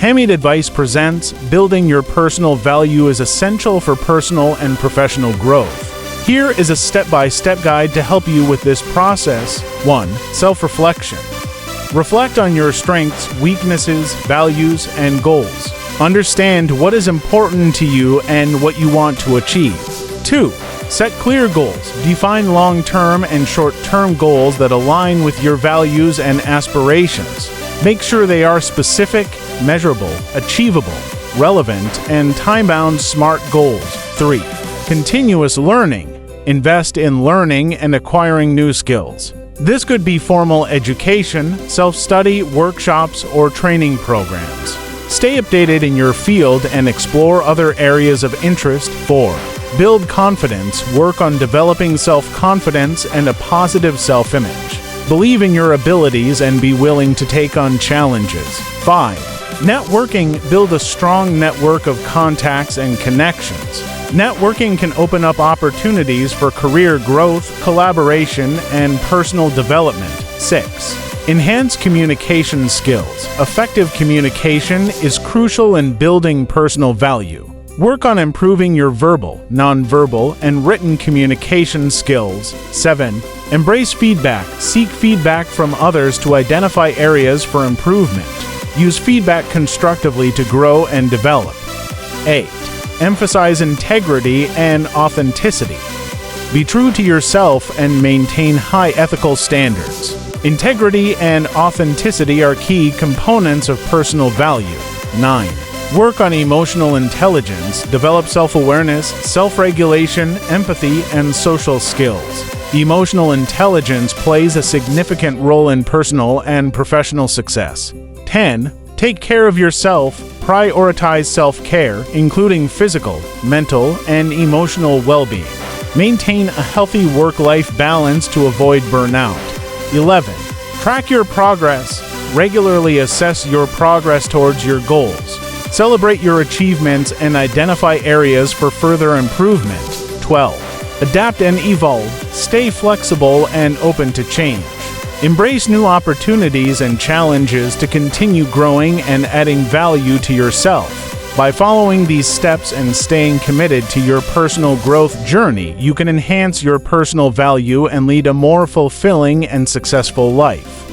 Hamid Advice presents Building Your Personal Value is Essential for Personal and Professional Growth. Here is a step-by-step guide to help you with this process. 1. Self-reflection. Reflect on your strengths, weaknesses, values, and goals. Understand what is important to you and what you want to achieve. 2. Set clear goals. Define long-term and short-term goals that align with your values and aspirations. Make sure they are specific, measurable, achievable, relevant, and time-bound SMART goals. 3. Continuous learning. Invest in learning and acquiring new skills. This could be formal education, self-study, workshops, or training programs. Stay updated in your field and explore other areas of interest. 4. Build confidence. Work on developing self-confidence and a positive self-image. Believe in your abilities and be willing to take on challenges. 5. Networking. Build a strong network of contacts and connections. Networking can open up opportunities for career growth, collaboration, and personal development. 6. Enhance communication skills. Effective communication is crucial in building personal value. Work on improving your verbal, nonverbal, and written communication skills. 7. Embrace feedback. Seek feedback from others to identify areas for improvement. Use feedback constructively to grow and develop. 8. Emphasize integrity and authenticity. Be true to yourself and maintain high ethical standards. Integrity and authenticity are key components of personal value. 9. Work on emotional intelligence. Develop self-awareness, self-regulation, empathy, and social skills. Emotional intelligence plays a significant role in personal and professional success. 10. Take care of yourself. Prioritize self-care, including physical, mental, and emotional well-being. Maintain a healthy work-life balance to avoid burnout. 11. Track your progress. Regularly assess your progress towards your goals. Celebrate your achievements and identify areas for further improvement. 12. Adapt and evolve. Stay flexible and open to change. Embrace new opportunities and challenges to continue growing and adding value to yourself. By following these steps and staying committed to your personal growth journey, you can enhance your personal value and lead a more fulfilling and successful life.